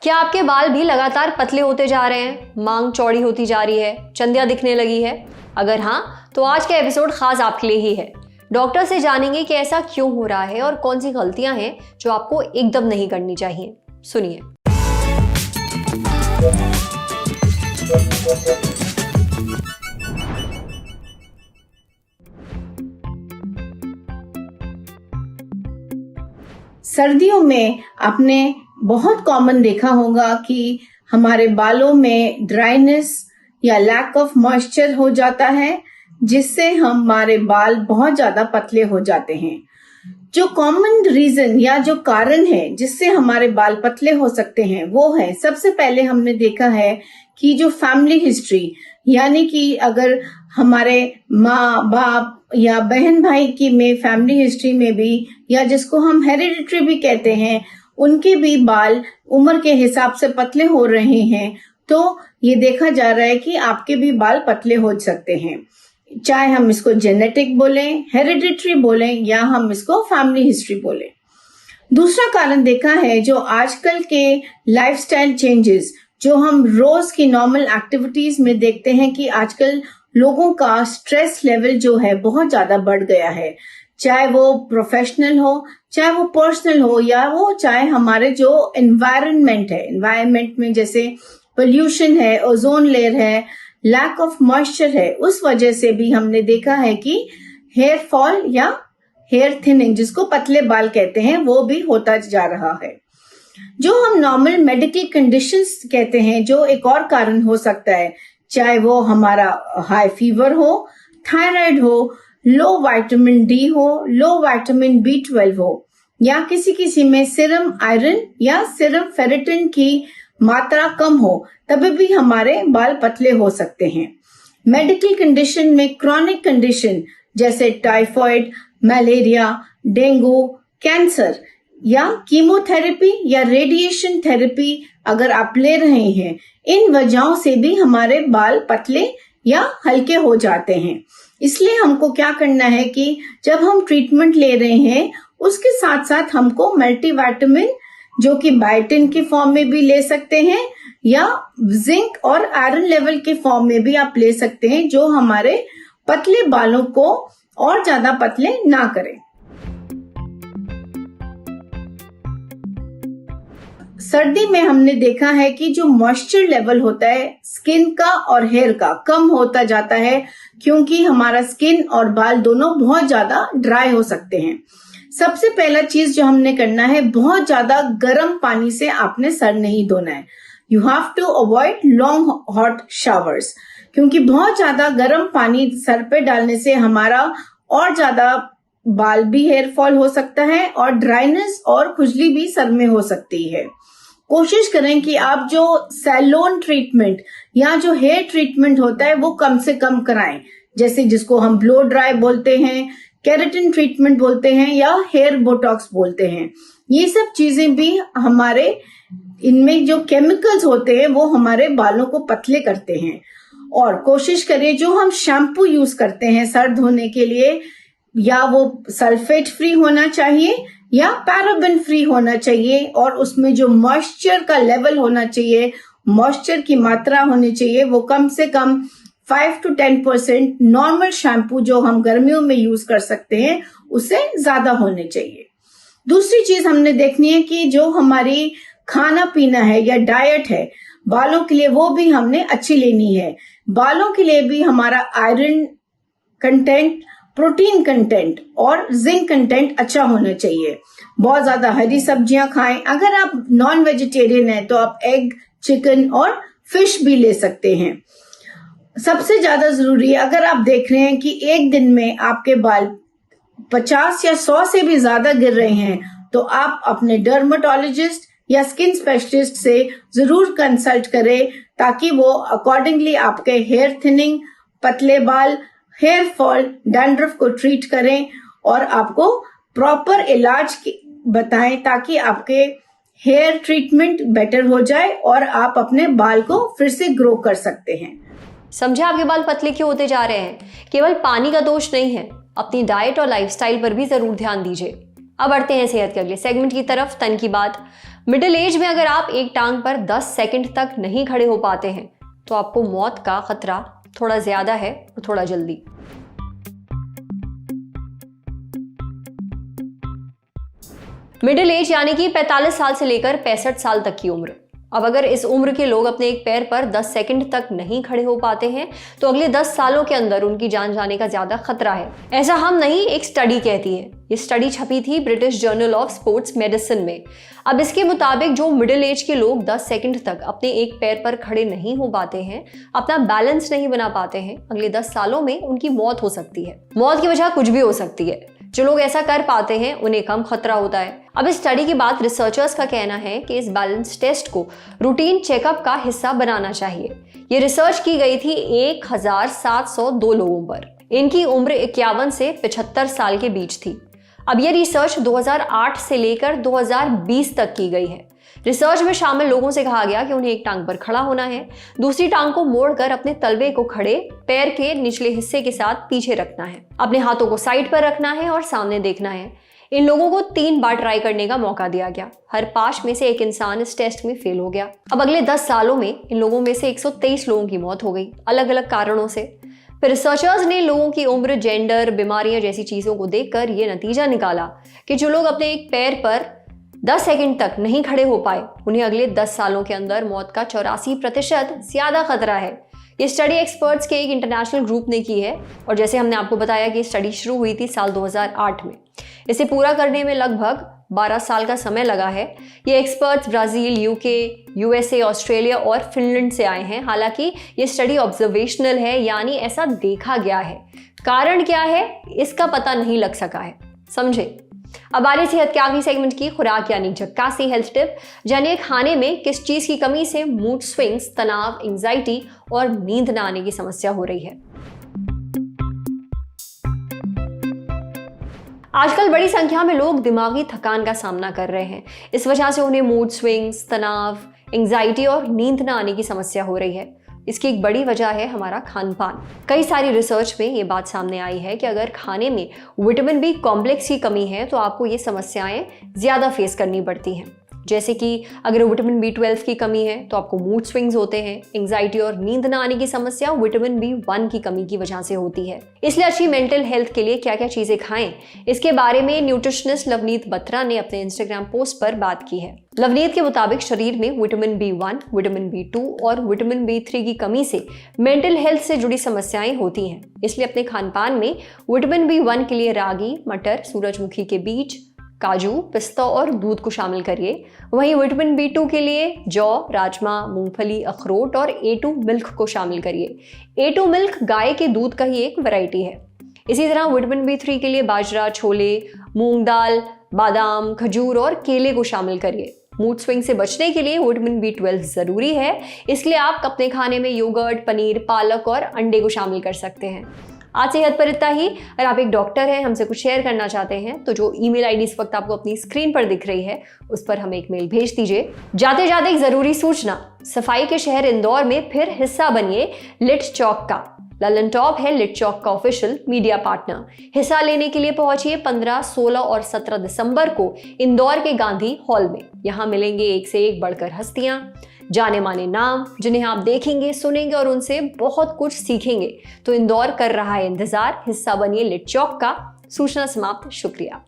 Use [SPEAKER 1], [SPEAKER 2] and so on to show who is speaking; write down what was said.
[SPEAKER 1] क्या आपके बाल भी लगातार पतले होते जा रहे हैं, मांग चौड़ी होती जा रही है, चंदियां दिखने लगी है? अगर हाँ, तो आज का एपिसोड खास आपके लिए ही है। डॉक्टर से जानेंगे कि ऐसा क्यों हो रहा है और कौन सी गलतियां हैं जो आपको एकदम नहीं करनी चाहिए। सुनिए।
[SPEAKER 2] सर्दियों में आपने बहुत कॉमन देखा होगा कि हमारे बालों में ड्राइनेस या लैक ऑफ मॉइस्चर हो जाता है, जिससे हमारे बाल बहुत ज्यादा पतले हो जाते हैं। जो कॉमन रीजन या जो कारण है जिससे हमारे बाल पतले हो सकते हैं वो है, सबसे पहले हमने देखा है कि जो फैमिली हिस्ट्री, यानी कि अगर हमारे माँ बाप या बहन भाई की में फैमिली हिस्ट्री में भी, या जिसको हम हेरिडिटरी भी कहते हैं, उनके भी बाल उम्र के हिसाब से पतले हो रहे हैं, तो ये देखा जा रहा है कि आपके भी बाल पतले हो सकते हैं। चाहे हम इसको जेनेटिक बोलें, हेरिडिटरी बोलें, या हम इसको फैमिली हिस्ट्री बोलें। दूसरा कारण देखा है जो आजकल के लाइफस्टाइल चेंजेस, जो हम रोज की नॉर्मल एक्टिविटीज में देखते हैं कि आजकल लोगों का स्ट्रेस लेवल जो है बहुत ज्यादा बढ़ गया है। चाहे वो प्रोफेशनल हो, चाहे वो पर्सनल हो, या वो चाहे हमारे जो एनवायरनमेंट है, एनवायरनमेंट में जैसे पोल्यूशन है, ओजोन लेयर है, लैक ऑफ मॉइस्चर है, उस वजह से भी हमने देखा है कि हेयर फॉल या हेयर थिनिंग, जिसको पतले बाल कहते हैं, वो भी होता जा रहा है। जो हम नॉर्मल मेडिकल कंडीशंस कहते हैं, जो एक और कारण हो सकता है, चाहे वो हमारा हाई फीवर हो, थायराइड हो, लो विटामिन डी हो, लो विटामिन B12 हो, या किसी किसी में सीरम आयरन या सीरम फेरेटिन की मात्रा कम हो, तभी भी हमारे बाल पतले हो सकते हैं। मेडिकल कंडीशन में क्रॉनिक कंडीशन जैसे टाइफाइड, मलेरिया, डेंगू, कैंसर, या कीमोथेरेपी या रेडिएशन थेरेपी अगर आप ले रहे हैं, इन वजहों से भी हमारे बाल पतले या हल्के हो जाते हैं। इसलिए हमको क्या करना है कि जब हम ट्रीटमेंट ले रहे हैं, उसके साथ साथ हमको मल्टीविटामिन, जो कि बायोटिन के फॉर्म में भी ले सकते हैं, या जिंक और आयरन लेवल के फॉर्म में भी आप ले सकते हैं, जो हमारे पतले बालों को और ज्यादा पतले ना करें। सर्दी में हमने देखा है कि जो मॉइस्चर लेवल होता है स्किन का और हेयर का, कम होता जाता है, क्योंकि हमारा स्किन और बाल दोनों बहुत ज्यादा ड्राई हो सकते हैं। सबसे पहला चीज जो हमने करना है, बहुत ज्यादा गर्म पानी से आपने सर नहीं धोना है। You have to avoid long hot showers, क्योंकि बहुत ज्यादा गर्म पानी सर पे डालने से हमारा और ज्यादा बाल भी हेयर फॉल हो सकता है, और ड्राइनेस और खुजली भी सर में हो सकती है। कोशिश करें कि आप जो सैलून ट्रीटमेंट या जो हेयर ट्रीटमेंट होता है वो कम से कम कराएं, जैसे जिसको हम ब्लो ड्राई बोलते हैं, केराटिन ट्रीटमेंट बोलते हैं, या हेयर बोटॉक्स बोलते हैं। ये सब चीजें भी हमारे, इनमें जो केमिकल्स होते हैं वो हमारे बालों को पतले करते हैं। और कोशिश करिए जो हम शैम्पू यूज करते हैं सर धोने के लिए, या वो सल्फेट फ्री होना चाहिए या पैराबेन फ्री होना चाहिए, और उसमें जो मॉइस्चर का लेवल होना चाहिए, मॉइस्चर की मात्रा होनी चाहिए, वो कम से कम 5 to 10% नॉर्मल शैम्पू जो हम गर्मियों में यूज कर सकते हैं उससे ज्यादा होने चाहिए। दूसरी चीज हमने देखनी है कि जो हमारी खाना पीना है या डाइट है बालों के लिए, वो भी हमने अच्छी लेनी है। बालों के लिए भी हमारा आयरन कंटेंट, प्रोटीन कंटेंट और जिंक कंटेंट अच्छा होना चाहिए। बहुत ज्यादा हरी सब्जियां खाएं। अगर आप नॉन वेजिटेरियन हैं तो आप एग, चिकन और फिश भी ले सकते हैं। सबसे ज्यादा जरूरी है, अगर आप देख रहे हैं कि एक दिन में आपके बाल 50 या 100 से भी ज्यादा गिर रहे हैं, तो आप अपने डर्मेटोलॉजिस्ट या स्किन स्पेशलिस्ट से जरूर कंसल्ट करें, ताकि वो अकॉर्डिंगली आपके हेयर थिनिंग, पतले बाल, हेयर फॉल, डैंड्रफ को ट्रीट करें और आपको प्रॉपर इलाज बताएं, ताकि आपके हेयर ट्रीटमेंट बेटर हो जाए और आप अपने बाल को फिर से ग्रो कर सकते हैं।
[SPEAKER 1] समझे आपके बाल पतले क्यों होते जा रहे हैं? केवल पानी का दोष नहीं है, अपनी डाइट और लाइफस्टाइल पर भी जरूर ध्यान दीजिए। अब बढ़ते हैं सेहत के अगले सेगमेंट की तरफ, तन की बात। मिडिल एज में अगर आप एक टांग पर 10 सेकंड तक नहीं खड़े हो पाते हैं तो आपको मौत का खतरा थोड़ा ज्यादा है और थोड़ा जल्दी। मिडिल एज यानी कि 45 साल से लेकर 65 साल तक की उम्र। अब अगर इस उम्र के लोग अपने एक पैर पर 10 सेकंड तक नहीं खड़े हो पाते हैं तो अगले 10 सालों के अंदर उनकी जान जाने का ज्यादा खतरा है। ऐसा हम नहीं, एक स्टडी कहती है। ये स्टडी छपी थी British journal of sports medicine में। अब इसके मुताबिक जो मिडिल एज के लोग 10 सेकंड तक अपने एक पैर पर खड़े नहीं हो पाते हैं, अपना बैलेंस नहीं बना पाते हैं, अगले 10 सालों में उनकी मौत हो सकती है। मौत की वजह कुछ भी हो सकती है। जो लोग ऐसा कर पाते हैं उन्हें कम खतरा होता है। अब इस स्टडी के बाद रिसर्चर्स का कहना है कि इस बैलेंस टेस्ट को रूटीन चेकअप का हिस्सा बनाना चाहिए। ये रिसर्च की गई थी 1702 लोगों पर। इनकी उम्र 51 से 75 साल के बीच थी। अब ये रिसर्च 2008 से लेकर 2020 तक की गई है। रिसर्च में शामिल लोगों से कहा गया कि उन्हें एक टांग पर खड़ा होना है, दूसरी टांग को मोड़कर अपने तलवे को खड़े पैर के निचले हिस्से के साथ पीछे रखना है, अपने हाथों को साइड पर रखना है और सामने देखना है। इन लोगों को 3 बार ट्राई करने का मौका दिया गया। हर 5 में से एक इंसान इस टेस्ट में फेल हो गया। अब अगले 10 सालों में इन लोगों में से 123 लोगों की मौत हो गई, अलग अलग कारणों से। फिर रिसर्चर्स ने लोगों की उम्र, जेंडर, बीमारियां जैसी चीजों को देखकर यह नतीजा निकाला कि जो लोग अपने एक पैर पर 10 सेकंड तक नहीं खड़े हो पाए उन्हें अगले 10 सालों के अंदर मौत का 84% ज्यादा खतरा है। ये स्टडी एक्सपर्ट्स के एक इंटरनेशनल ग्रुप ने की है और जैसे हमने आपको बताया कि स्टडी शुरू हुई थी साल 2008 में। इसे पूरा करने में लगभग 12 साल का समय लगा है। ये experts Brazil, UK, USA, Australia और फिनलैंड से आए हैं। हालांकि ये स्टडी ऑब्जर्वेशनल है, यानी ऐसा देखा गया है। कारण क्या है इसका पता नहीं लग सका है। समझे? अब बारी सेहत के आखिरी सेगमेंट की, खुराक यानी झक्कासी हेल्थ टिप। जानिए खाने में किस चीज की कमी से मूड स्विंग्स, तनाव, एंजाइटी और नींद न आने की समस्या हो रही है। आजकल बड़ी संख्या में लोग दिमागी थकान का सामना कर रहे हैं। इस वजह से उन्हें मूड स्विंग्स, तनाव, एंजाइटी और नींद न आने की समस्या हो रही है। इसकी एक बड़ी वजह है हमारा खान पान। कई सारी रिसर्च में ये बात सामने आई है कि अगर खाने में विटामिन बी कॉम्प्लेक्स की कमी है तो आपको ये समस्याएं ज्यादा फेस करनी पड़ती हैं। जैसे कि अगर विटामिन B12 की कमी है तो आपको मूड स्विंग्स होते हैं। एंजाइटी और नींद न आने की समस्या विटामिन B1 की कमी की वजह से होती है। इसलिए अच्छी मेंटल हेल्थ के लिए क्या क्या चीजें खाएं, इसके बारे में न्यूट्रिशनिस्ट लवनीत बत्रा ने अपने इंस्टाग्राम पोस्ट पर बात की है। लवनीत के मुताबिक शरीर में विटामिन B1, विटामिन B2 और विटामिन B3 की कमी से मेंटल हेल्थ से जुड़ी समस्याएं होती हैं। इसलिए अपने खान पान में विटामिन B1 के लिए रागी, मटर, सूरजमुखी के बीज, काजू, पिस्ता और दूध को शामिल करिए। वहीं विटामिन B2 के लिए जौ, राजमा, मूंगफली, अखरोट और A2 मिल्क को शामिल करिए। A2 मिल्क गाय के दूध का ही एक वैरायटी है। इसी तरह विटामिन B3 के लिए बाजरा, छोले, मूंग दाल, बादाम, खजूर और केले को शामिल करिए। मूड स्विंग से बचने के लिए विटामिन B12 जरूरी है, इसलिए आप अपने खाने में योगर्ट, पनीर, पालक और अंडे को शामिल कर सकते हैं। आज सेहत पर इतना ही। अगर आप एक डॉक्टर हैं, हमसे कुछ शेयर करना चाहते हैं तो जो ईमेल आईडी इस वक्त आपको अपनी स्क्रीन पर दिख रही है उस पर हमें एक मेल भेज दीजिए। जाते जाते एक जरूरी सूचना, सफाई के शहर इंदौर में फिर हिस्सा बनिए लिट चौक का। ललन टॉप है लिट चौक का ऑफिशियल मीडिया पार्टनर। हिस्सा लेने के लिए पहुंचिए 15, 16 और 17 दिसंबर को इंदौर के गांधी हॉल में। यहाँ मिलेंगे एक से एक बढ़कर हस्तियां, जाने माने नाम, जिन्हें आप देखेंगे, सुनेंगे और उनसे बहुत कुछ सीखेंगे। तो इंदौर कर रहा है इंतजार। हिस्सा बनिए लिट चौक का। सूचना समाप्त। शुक्रिया।